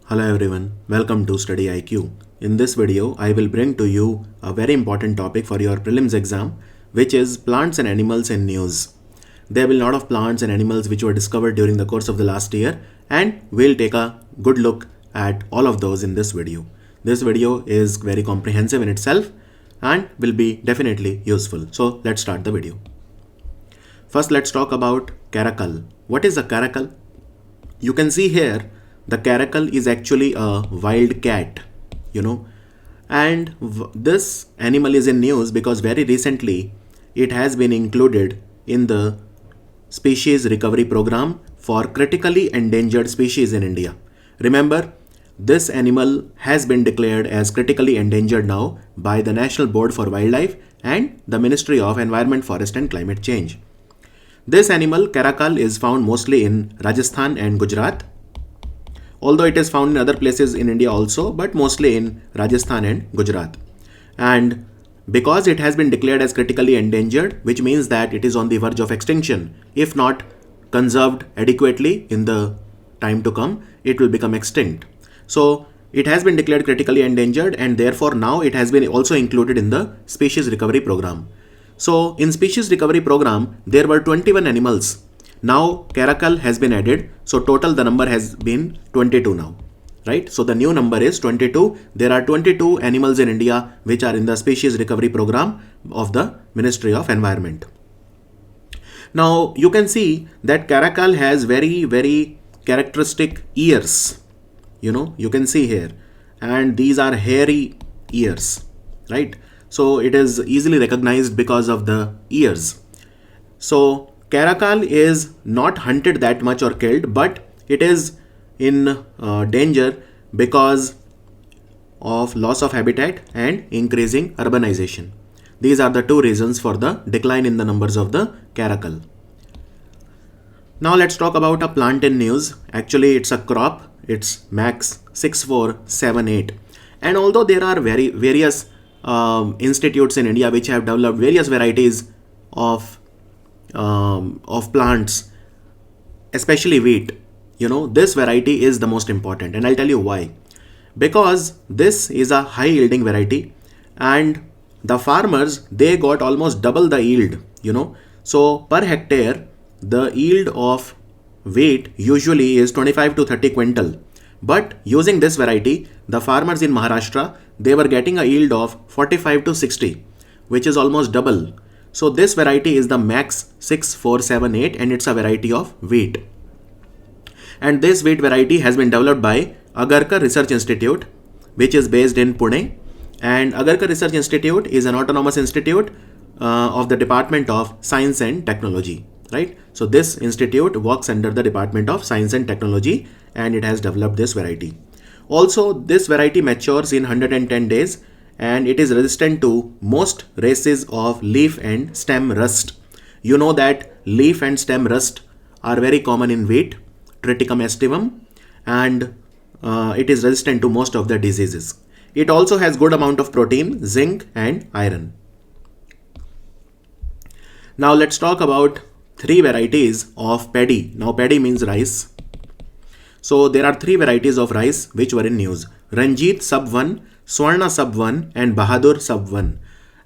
Hello everyone, welcome to Study IQ. In this video, I will bring to you a very important topic for your prelims exam, which is plants and animals in news. There will be a lot of plants and animals which were discovered during the course of the last year, and we'll take a good look at all of those in this video. This video is very comprehensive in itself and will be definitely useful. So let's start the video. First, let's talk about caracal. What is a caracal? You can see here the caracal is actually a wild cat, and this animal is in news because very recently it has been included in the species recovery program for critically endangered species in India. Remember, this animal has been declared as critically endangered now by the National Board for Wildlife and the Ministry of Environment, Forest and Climate Change. This animal, caracal, is found mostly in Rajasthan and Gujarat, although it is found in other places in India also, but mostly in Rajasthan and Gujarat. And because it has been declared as critically endangered, which means that it is on the verge of extinction, if not conserved adequately in the time to come, it will become extinct. So it has been declared critically endangered, and therefore now it has been also included in the species recovery program. So in species recovery program, there were 21 animals. Now caracal has been added, so total the number has been 22 now, right? So the new number is 22. There are 22 animals in India which are in the species recovery program of the Ministry of Environment. Now you can see that caracal has very characteristic ears, you can see here, and these are hairy ears, right? So it is easily recognized because of the ears. So caracal is not hunted that much or killed, but it is in danger because of loss of habitat and increasing urbanization. These are the two reasons for the decline in the numbers of the caracal. Now let's talk about a plant in news. Actually, it's a crop. It's Max 6478. And although there are various institutes in India which have developed various varieties of plants, especially wheat, this variety is the most important, and I'll tell you why. Because this is a high yielding variety, and the farmers, they got almost double the yield, so per hectare the yield of wheat usually is 25 to 30 quintal, but using this variety, the farmers in Maharashtra, they were getting a yield of 45 to 60, which is almost double. So this variety is the Max 6478, and it's a variety of wheat. And this wheat variety has been developed by Agarkar Research Institute, which is based in Pune. And Agarkar Research Institute is an autonomous institute of the Department of Science and Technology, right? So this institute works under the Department of Science and Technology, and it has developed this variety. Also, this variety matures in 110 days, and it is resistant to most races of leaf and stem rust. You know that leaf and stem rust are very common in wheat, Triticum aestivum, and it is resistant to most of the diseases. It also has good amount of protein, zinc and iron. Now let's talk about three varieties of paddy. Now paddy means rice. So there are three varieties of rice which were in news: Ranjit Sub 1, Swarna Sub 1 and Bahadur Sub 1.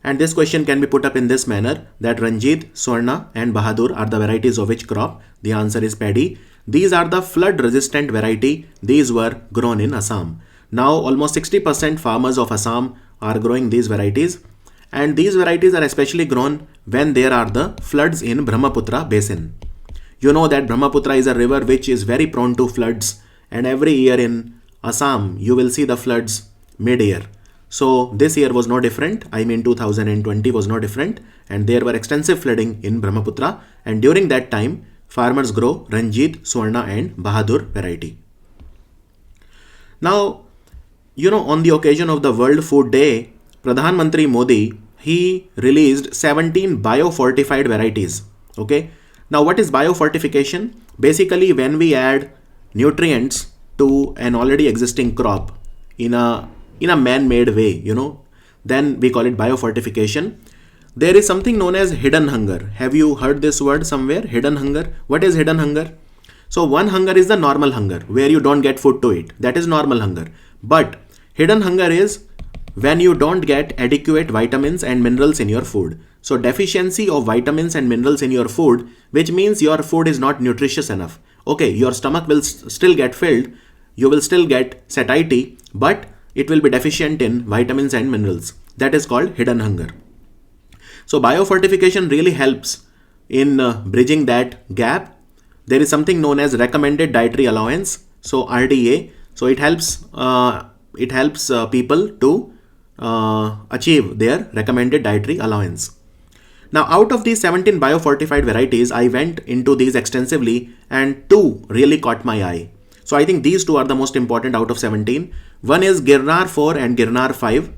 And this question can be put up in this manner, that Ranjit, Swarna and Bahadur are the varieties of which crop? The answer is paddy. These are the flood resistant variety. These were grown in Assam. Now almost 60% farmers of Assam are growing these varieties, and these varieties are especially grown when there are the floods in Brahmaputra basin. You know that Brahmaputra is a river which is very prone to floods, and every year in Assam you will see the floods mid-year. So this year was no different. 2020 was no different, and there were extensive flooding in Brahmaputra, and during that time farmers grow Ranjit, Swarna and Bahadur variety. Now, on the occasion of the World Food Day, Pradhan Mantri Modi, he released 17 biofortified varieties. Okay. Now what is biofortification? Basically, when we add nutrients to an already existing crop in a man-made way, then we call it biofortification. There is something known as hidden hunger. Have you heard this word somewhere? Hidden hunger. What is hidden hunger? So one hunger is the normal hunger where you don't get food to eat. That is normal hunger. But hidden hunger is when you don't get adequate vitamins and minerals in your food. So deficiency of vitamins and minerals in your food, which means your food is not nutritious enough. Okay, your stomach will still get filled, you will still get satiety, but it will be deficient in vitamins and minerals. That is called hidden hunger. So biofortification really helps in bridging that gap. There is something known as recommended dietary allowance, so RDA. So it helps people to achieve their recommended dietary allowance. Now, out of these 17 biofortified varieties, I went into these extensively and two really caught my eye. So I think these two are the most important out of 17. One is Girnar 4 and Girnar 5.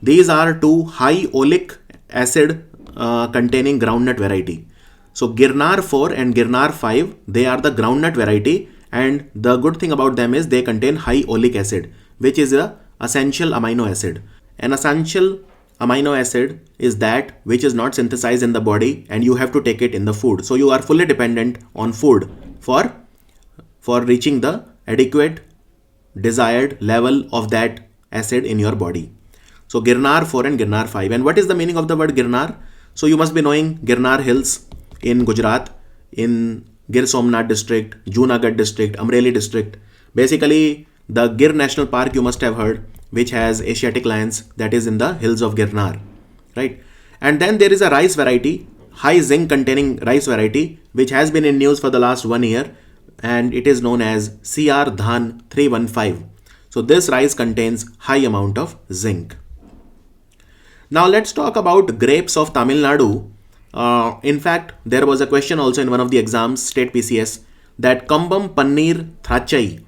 These are two high oleic acid containing groundnut variety. So Girnar 4 and Girnar 5, they are the groundnut variety, and the good thing about them is they contain high oleic acid, which is a essential amino acid. An essential amino acid is that which is not synthesized in the body and you have to take it in the food. So you are fully dependent on food for reaching the adequate desired level of that acid in your body. So Girnar 4 and Girnar 5. And what is the meaning of the word Girnar? So you must be knowing Girnar Hills in Gujarat, in Gir Somnath district, Junagadh district, Amreli district. Basically, the Gir National Park you must have heard, which has Asiatic lions, that is in the hills of Girnar, right? And then there is a rice variety, high zinc containing rice variety, which has been in news for the last 1 year, and it is known as CR Dhan 315. So this rice contains high amount of zinc. Now let's talk about grapes of Tamil Nadu. In fact, there was a question also in one of the exams, state PCS, that Kambam Pannir Thrachai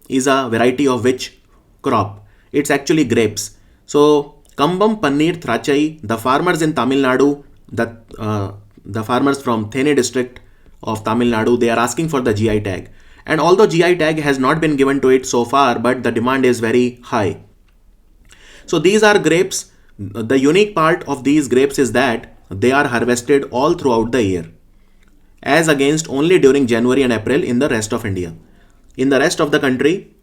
is a variety of which crop? It's actually grapes. So Kambam Pannir Thrachai, the farmers in Tamil Nadu, the farmers from Thene district of Tamil Nadu, they are asking for the GI tag. And although GI tag has not been given to it so far, but the demand is very high. So these are grapes. The unique part of these grapes is that they are harvested all throughout the year, as against only during January and April in the rest of India. In the rest of the country,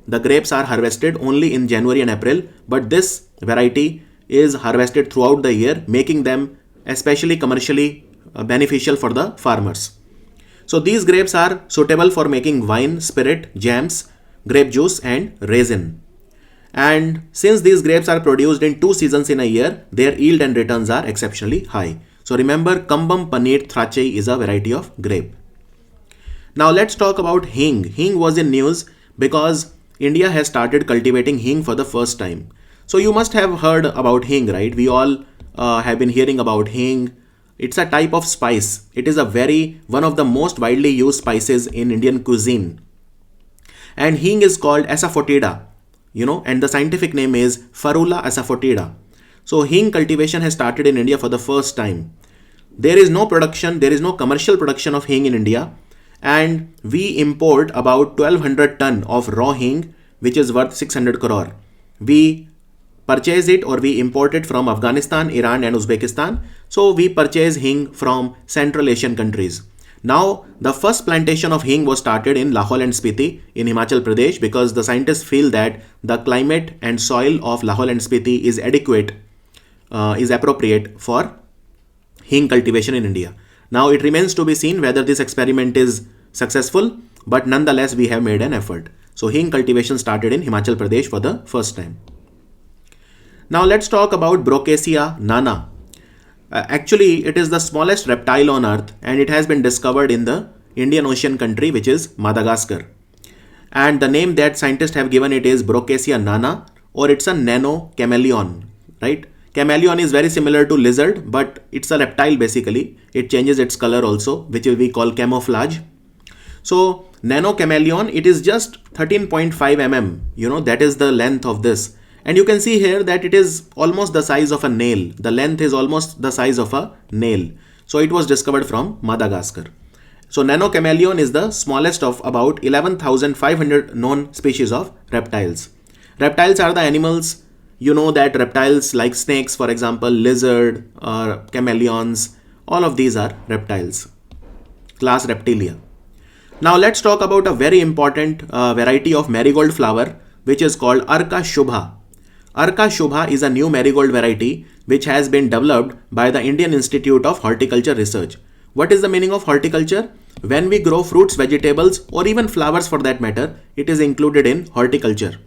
the grapes are harvested only in January and April, but this variety is harvested throughout the year, making them especially commercially beneficial for the farmers. So these grapes are suitable for making wine, spirit, jams, grape juice and resin. And since these grapes are produced in 2 seasons in a year, their yield and returns are exceptionally high. So remember, Kambam Pannir Thrachai is a variety of grape. Now let's talk about hing. Hing was in news because India has started cultivating hing for the first time. So you must have heard about hing, right? We all have been hearing about hing. It's a type of spice. It is one of the most widely used spices in Indian cuisine. And hing is called asafoetida, and the scientific name is Ferula asafoetida. So hing cultivation has started in India for the first time. There is no commercial production of hing in India. And we import about 1200 ton of raw hing, which is worth 600 crore. We purchase it or we import it from Afghanistan, Iran and Uzbekistan. So we purchase hing from Central Asian countries. Now the first plantation of hing was started in Lahaul and Spiti in Himachal Pradesh because the scientists feel that the climate and soil of Lahaul and Spiti is appropriate for hing cultivation in India. Now it remains to be seen whether this experiment is successful, but nonetheless we have made an effort. So hing cultivation started in Himachal Pradesh for the first time. Now let's talk about Broccacia nana. Actually, it is the smallest reptile on earth and it has been discovered in the Indian Ocean country, which is Madagascar. And the name that scientists have given it is Broccacia nana, or it's a nano chameleon, right? Chameleon is very similar to lizard, but it's a reptile basically. It changes its color also, which we call camouflage. So nano chameleon, it is just 13.5 mm, that is the length of this. And you can see here that it is almost the size of a nail. The length is almost the size of a nail. So it was discovered from Madagascar. So nano chameleon is the smallest of about 11,500 known species of reptiles. Reptiles are the animals. You know that reptiles like snakes, for example, lizard or chameleons, all of these are reptiles, class Reptilia. Now let's talk about a very important variety of marigold flower which is called Arka Shubha. Arka Shubha is a new marigold variety which has been developed by the Indian Institute of Horticulture Research. What is the meaning of horticulture? When we grow fruits, vegetables, or even flowers for that matter, it is included in horticulture.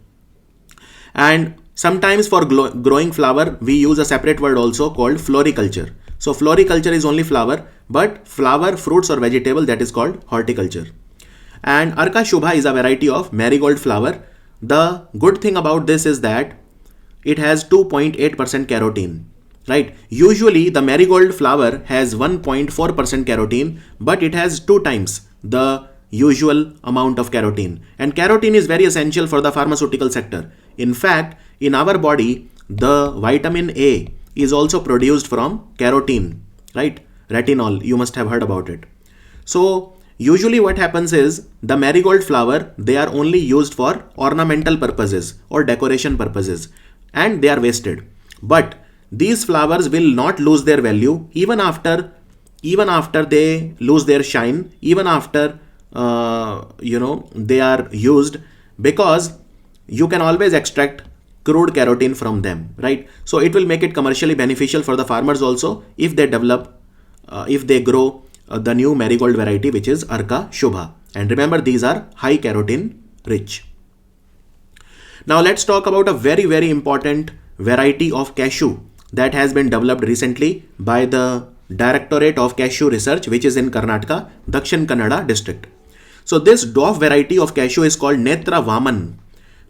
And sometimes for growing flower, we use a separate word also called floriculture. So floriculture is only flower, but flower, fruits or vegetable, that is called horticulture. And Arka Shubha is a variety of marigold flower. The good thing about this is that it has 2.8% carotene, right? Usually the marigold flower has 1.4% carotene, but it has 2 times the usual amount of carotene. And carotene is very essential for the pharmaceutical sector. In fact, in our body, the vitamin A is also produced from carotene, right? Retinol, you must have heard about it. So usually what happens is the marigold flower, they are only used for ornamental purposes or decoration purposes, and they are wasted. But these flowers will not lose their value even after they lose their shine, even after they are used, because you can always extract crude carotene from them, right? So it will make it commercially beneficial for the farmers also if they grow the new marigold variety which is Arka Shubha. And remember, these are high carotene rich. Now let's talk about a very, very important variety of cashew that has been developed recently by the Directorate of Cashew Research, which is in Karnataka, Dakshin Kannada district. So this dwarf variety of cashew is called Netra Vaman.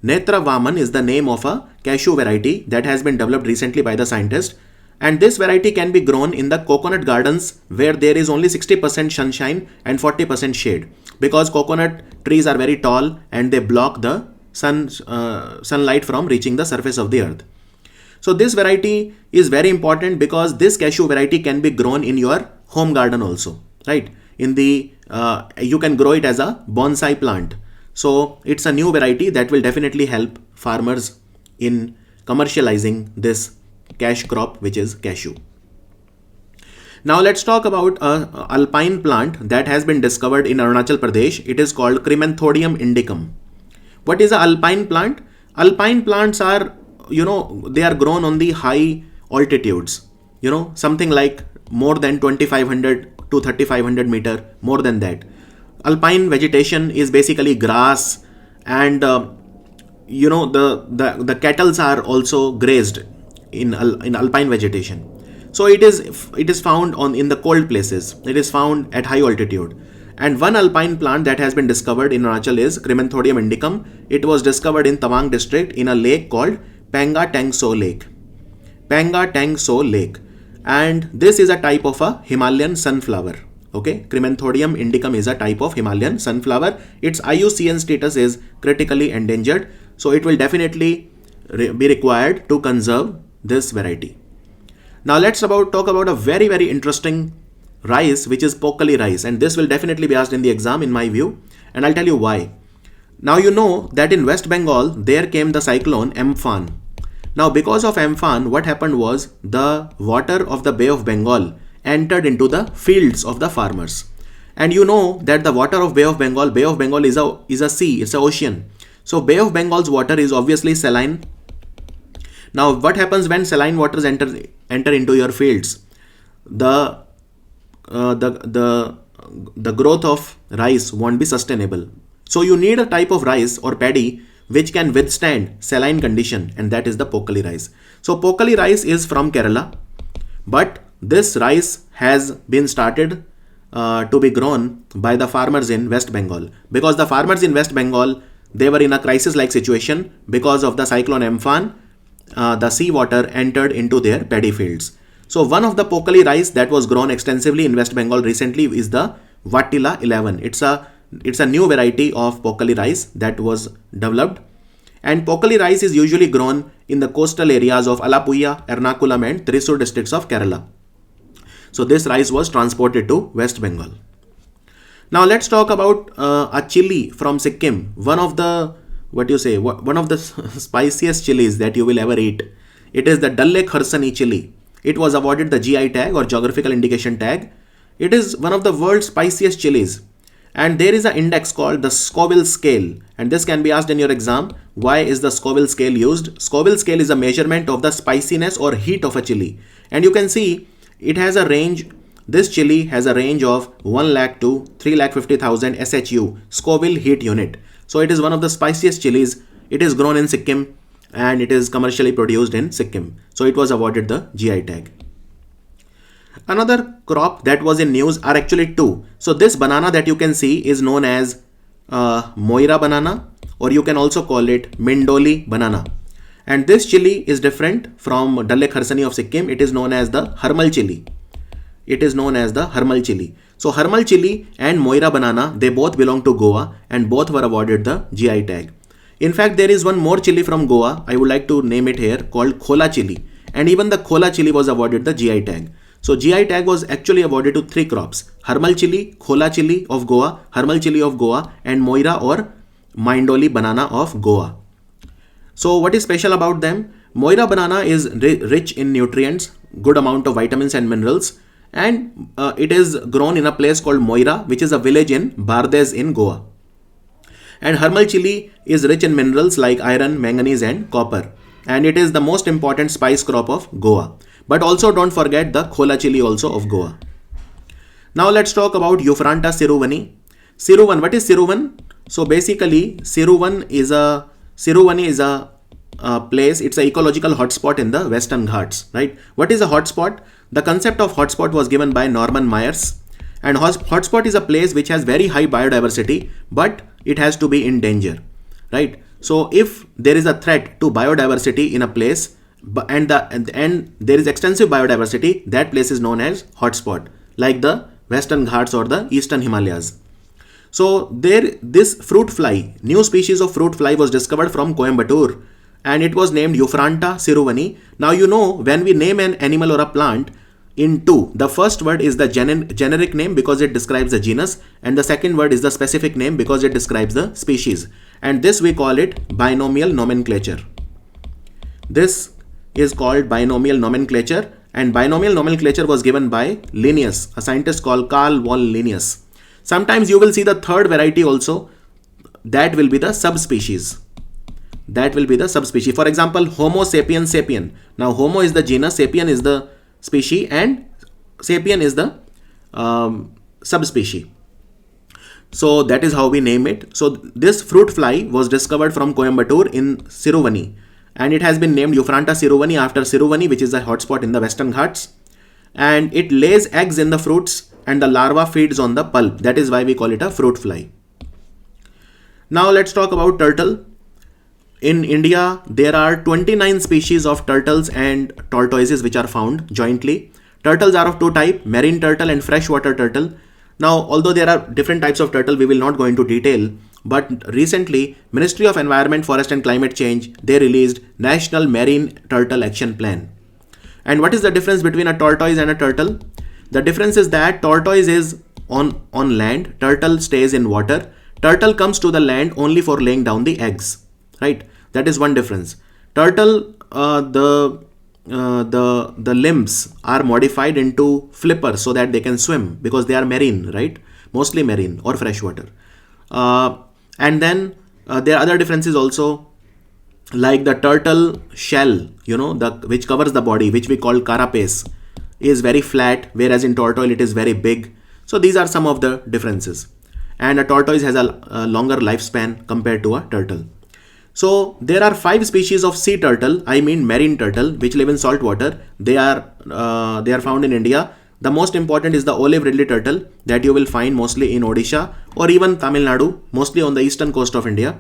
Netra Vaman is the name of a cashew variety that has been developed recently by the scientists. And this variety can be grown in the coconut gardens where there is only 60% sunshine and 40% shade, because coconut trees are very tall and they block the sunlight from reaching the surface of the earth. So this variety is very important because this cashew variety can be grown in your home garden also, right? You can grow it as a bonsai plant. So it's a new variety that will definitely help farmers in commercializing this cash crop which is cashew. Now let's talk about an alpine plant that has been discovered in Arunachal Pradesh. It is called Crimenthodium indicum. What is an alpine plant? Alpine plants are, they are grown on the high altitudes, something like more than 2500 to 3500 meter, more than that. Alpine vegetation is basically grass, and the cattle are also grazed in alpine vegetation. So it is found in the cold places. It is found at high altitude. And one alpine plant that has been discovered in Arunachal is Crimenthodium indicum. It was discovered in Tawang district in a lake called Panga Tang So Lake. Panga Tang So Lake. And this is a type of a Himalayan sunflower. Okay, Crimenthodium indicum is a type of Himalayan sunflower. Its IUCN status is critically endangered. So it will definitely be required to conserve this variety. Now let's talk about a very, very interesting rice which is Pokali rice, and this will definitely be asked in the exam in my view, and I'll tell you why. Now you know that in West Bengal there came the cyclone Amphan. Now because of Amphan, what happened was the water of the Bay of Bengal entered into the fields of the farmers. And you know that the water of Bay of Bengal is a sea, it's an ocean. So Bay of Bengal's water is obviously saline. Now what happens when saline waters enter into your fields? The growth of rice won't be sustainable. So you need a type of rice or paddy which can withstand saline condition, and that is the Pokali rice. So Pokali rice is from Kerala, but this rice has been started to be grown by the farmers in West Bengal, because the farmers in West Bengal, they were in a crisis-like situation because of the cyclone Amphan. The sea water entered into their paddy fields. So one of the Pokali rice that was grown extensively in West Bengal recently is the Vatila 11. It's a new variety of Pokali rice that was developed. And Pokali rice is usually grown in the coastal areas of Alappuzha, Ernakulam and Thrissur districts of Kerala. So this rice was transported to West Bengal. Now let's talk about a chili from Sikkim. One of the spiciest chilies that you will ever eat. It is the Dal Lake Kharsani chili. It was awarded the GI tag or geographical indication tag. It is one of the world's spiciest chilies. And there is an index called the Scoville scale, and this can be asked in your exam. Why is the Scoville scale used? Scoville scale is a measurement of the spiciness or heat of a chili, and you can see it has a range. This chili has a range of 1 lakh to 3,50,000 SHU, Scoville heat unit. So it is one of the spiciest chilies. It is grown in Sikkim and it is commercially produced in Sikkim. So it was awarded the GI tag. Another crop that was in news are actually two. So this banana that you can see is known as Moira banana, or you can also call it Mindoli banana. And this chili is different from Dalle Kharsani of Sikkim. It is known as the Harmal chili. It is known as the Harmal chili. So Harmal chili and Moira banana, they both belong to Goa and both were awarded the GI tag. In fact, there is one more chili from Goa. I would like to name it here, called Khola chili. And even the Khola chili was awarded the GI tag. So GI tag was actually awarded to three crops: Harmal chili, Khola chili of Goa, Harmal chili of Goa, and Moira or Mindoli banana of Goa. So what is special about them? Moira banana is rich in nutrients, good amount of vitamins and minerals, and it is grown in a place called Moira, which is a village in Bardez in Goa. And Harmal chili is rich in minerals like iron, manganese and copper, and it is the most important spice crop of Goa. But also don't forget the Khola chili also of Goa. Now let's talk about Euphranta siruvani. Siruvan, what is Siruvan? So basically Siruvani is a place, it's an ecological hotspot in the Western Ghats, right? What is a hotspot? The concept of hotspot was given by Norman Myers, and hotspot is a place which has very high biodiversity, but it has to be in danger, right? So if there is a threat to biodiversity in a place, and there is extensive biodiversity, that place is known as hotspot, like the Western Ghats or the Eastern Himalayas. So this fruit fly, new species of fruit fly was discovered from Coimbatore, and it was named Euphranta siruvani. Now you know, when we name an animal or a plant in two, the first word is the generic name because it describes the genus, and the second word is the specific name because it describes the species, and this we call it binomial nomenclature. This is called binomial nomenclature, and binomial nomenclature was given by Linnaeus, a scientist called Carl von Linnaeus. Sometimes you will see the third variety also, that will be the subspecies. That will be the subspecies. For example, Homo sapiens sapien. Now Homo is the genus, sapien is the species, and sapien is the subspecies. So that is how we name it. So this fruit fly was discovered from Coimbatore in Siruvani, and it has been named Euphranta siruvani after Siruvani, which is a hotspot in the Western Ghats. And it lays eggs in the fruits, and the larva feeds on the pulp. That is why we call it a fruit fly. Now let's talk about turtle. In India, there are 29 species of turtles and tortoises which are found jointly. Turtles are of two types, marine turtle and freshwater turtle. Now, although there are different types of turtle, we will not go into detail. But recently, Ministry of Environment, Forest and Climate Change, they released National Marine Turtle Action Plan. And what is the difference between a tortoise and a turtle? The difference is that tortoise is on land, turtle stays in water. Turtle comes to the land only for laying down the eggs, right? That is one difference. Turtle, the limbs are modified into flippers so that they can swim because they are marine, right? Mostly marine or freshwater. And then there are other differences also, like the turtle shell, which covers the body, which we call carapace, is very flat, whereas in tortoise it is very big. So these are some of the differences. And a tortoise has a longer lifespan compared to a turtle. So there are 5 species of sea turtle, I mean marine turtle, which live in salt water. They are found in India. The most important is the olive ridley turtle that you will find mostly in Odisha or even Tamil Nadu, mostly on the eastern coast of India.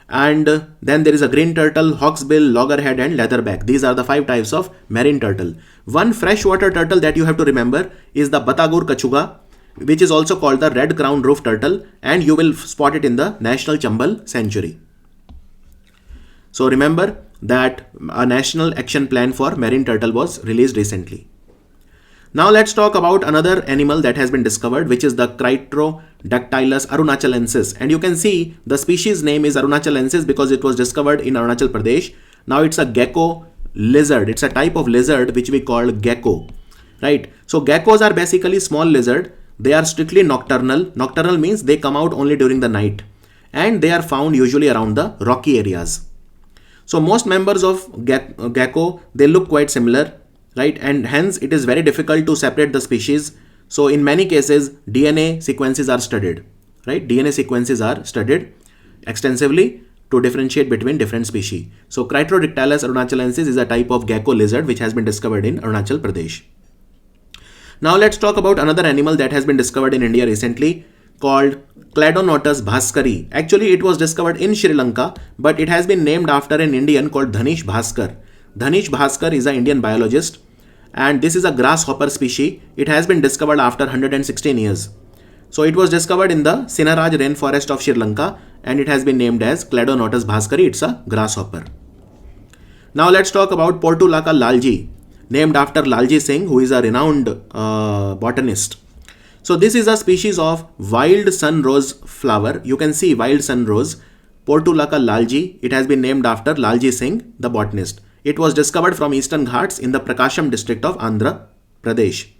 And then there is a green turtle, hawksbill, loggerhead and leatherback. These are the 5 types of marine turtle. One freshwater turtle that you have to remember is the Batagur kachuga, which is also called the red crown roof turtle, and you will spot it in the National Chambal Sanctuary. So remember that a national action plan for marine turtle was released recently. Now let's talk about another animal that has been discovered, which is the Critrodactylus arunachalensis. And you can see the species name is arunachalensis because it was discovered in Arunachal Pradesh. Now it's a gecko lizard. It's a type of lizard which we call gecko, right? So geckos are basically small lizard. They are strictly nocturnal. Nocturnal means they come out only during the night, and they are found usually around the rocky areas. So most members of gecko, they look quite similar, right? And hence it is very difficult to separate the species. So in many cases, DNA sequences are studied, right? DNA sequences are studied extensively to differentiate between different species. So Cryptodactylus arunachalensis is a type of gecko lizard which has been discovered in Arunachal Pradesh. Now let's talk about another animal that has been discovered in India recently called Cladonotus bhaskari. Actually, it was discovered in Sri Lanka, but it has been named after an Indian called Dhanish Bhaskar. Dhanish Bhaskar is an Indian biologist, and this is a grasshopper species. It has been discovered after 116 years. So it was discovered in the Sinharaj rainforest of Sri Lanka, and it has been named as Cladonotus bhaskari. It's a grasshopper. Now let's talk about Portulaca lalji, named after Lalji Singh, who is a renowned botanist. So this is a species of wild sunrose flower. You can see wild sunrose, Portulaca lalji. It has been named after Lalji Singh, the botanist. It was discovered from Eastern Ghats in the Prakasham district of Andhra Pradesh.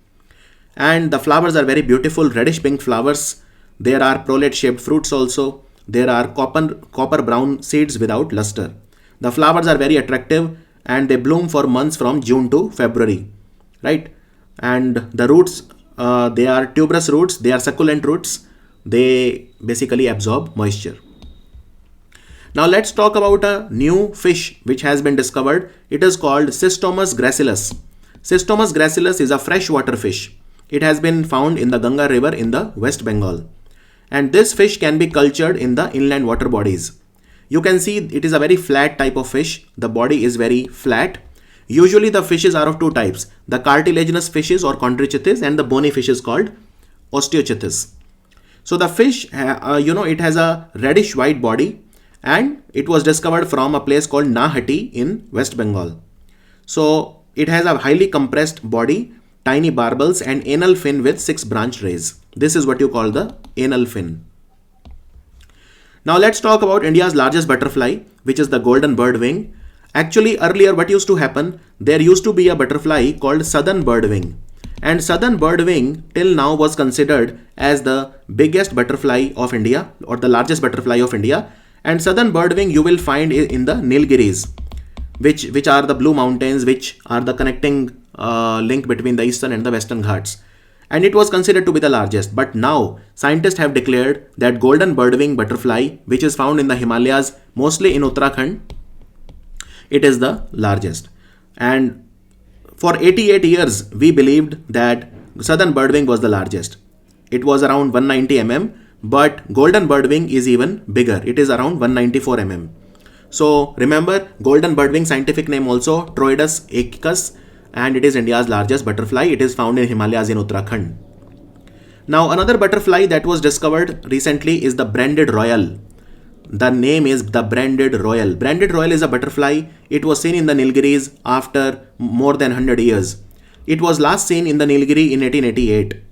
And the flowers are very beautiful, reddish pink flowers. There are prolate shaped fruits also. There are copper brown seeds without luster. The flowers are very attractive and they bloom for months from June to February, right? And the roots, they are tuberous roots, they are succulent roots. They basically absorb moisture. Now let's talk about a new fish which has been discovered. It is called Cystomus gracillus. Cystomus gracillus is a freshwater fish. It has been found in the Ganga river in the West Bengal. And this fish can be cultured in the inland water bodies. You can see it is a very flat type of fish. The body is very flat. Usually the fishes are of two types, the cartilaginous fishes or chondrichthyes and the bony fishes called osteochthyes. So the fish, it has a reddish white body and it was discovered from a place called Nahati in West Bengal. So it has a highly compressed body, tiny barbels and anal fin with 6 branched rays. This is what you call the anal fin. Now let's talk about India's largest butterfly, which is the golden birdwing. Actually earlier what used to happen, there used to be a butterfly called southern birdwing. And southern birdwing till now was considered as the biggest butterfly of India or the largest butterfly of India. And southern birdwing you will find in the Nilgiris, which are the blue mountains, which are the connecting link between the eastern and the western Ghats. And it was considered to be the largest. But now scientists have declared that golden birdwing butterfly, which is found in the Himalayas, mostly in Uttarakhand, it is the largest. And for 88 years, we believed that southern birdwing was the largest. It was around 190 mm, but golden birdwing is even bigger. It is around 194 mm. So remember, golden birdwing scientific name also Troidus aecus, and it is India's largest butterfly. It is found in Himalayas in Uttarakhand. Now another butterfly that was discovered recently is the branded royal. The name is the branded royal. Branded royal is a butterfly. It was seen in the Nilgiris after more than 100 years. It was last seen in the Nilgiri in 1888.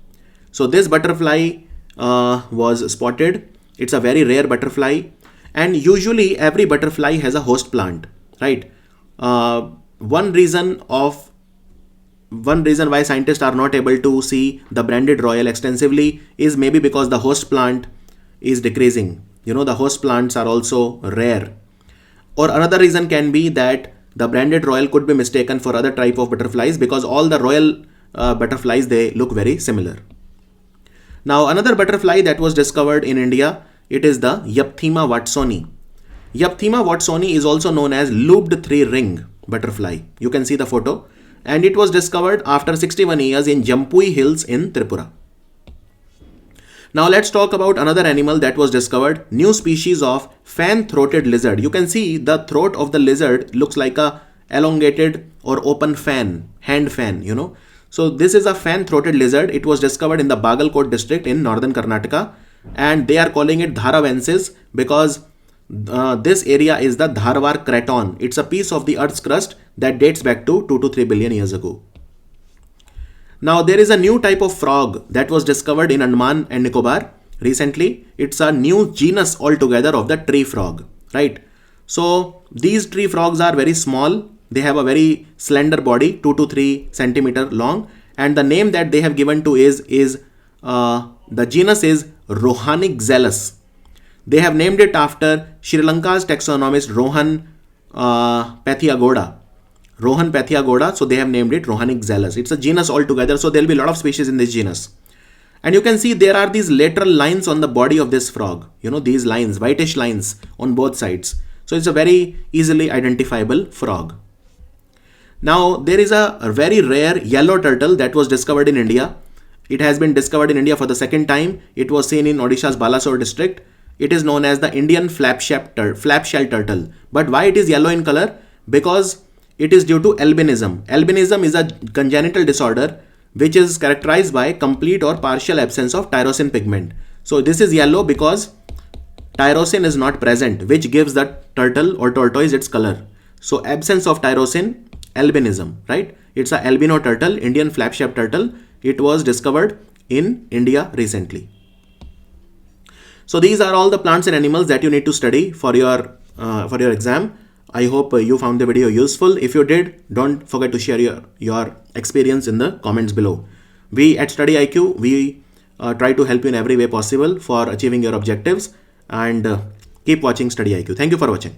So this butterfly was spotted. It's a very rare butterfly, and usually every butterfly has a host plant, right? One reason why scientists are not able to see the branded royal extensively is maybe because the host plant is decreasing. The host plants are also rare. Or another reason can be that the branded royal could be mistaken for other type of butterflies because all the royal butterflies, they look very similar. Now another butterfly that was discovered in India, it is the Yapthema watsoni. Yapthema watsoni is also known as looped 3-ring butterfly. You can see the photo. And it was discovered after 61 years in Jampui Hills in Tripura. Now let's talk about another animal that was discovered, new species of fan-throated lizard. You can see the throat of the lizard looks like a elongated or open fan, hand fan, So this is a fan-throated lizard. It was discovered in the Bagalkot district in northern Karnataka, and they are calling it Dharavensis because this area is the Dharwar Craton. It's a piece of the Earth's crust that dates back to 2 to 3 billion years ago. Now there is a new type of frog that was discovered in Andaman and Nicobar recently. It's a new genus altogether of the tree frog, right? So these tree frogs are very small. They have a very slender body, 2 to 3 centimeter long, and the name that they have given to is The genus is Rohanixellus. They have named it after Sri Lanka's taxonomist Rohan Pathiagoda. Rohan Pathiagoda, so they have named it Rohanixellus. It's a genus altogether, so there will be a lot of species in this genus. And you can see there are these lateral lines on the body of this frog. You know, these lines, whitish lines on both sides. So it's a very easily identifiable frog. Now, there is a very rare yellow turtle that was discovered in India. It has been discovered in India for the second time. It was seen in Odisha's Balasore district. It is known as the Indian flapshell turtle. But why it is yellow in color? Because it is due to albinism. Albinism is a congenital disorder which is characterized by complete or partial absence of tyrosine pigment. So this is yellow because tyrosine is not present, which gives the turtle or tortoise its color. So absence of tyrosine, albinism, right? It's a albino turtle, Indian flapshell turtle. It was discovered in India recently. So these are all the plants and animals that you need to study for your exam. I hope you found the video useful. If you did, don't forget to share your experience in the comments below. We at Study IQ, we try to help you in every way possible for achieving your objectives, and keep watching Study IQ. Thank you for watching.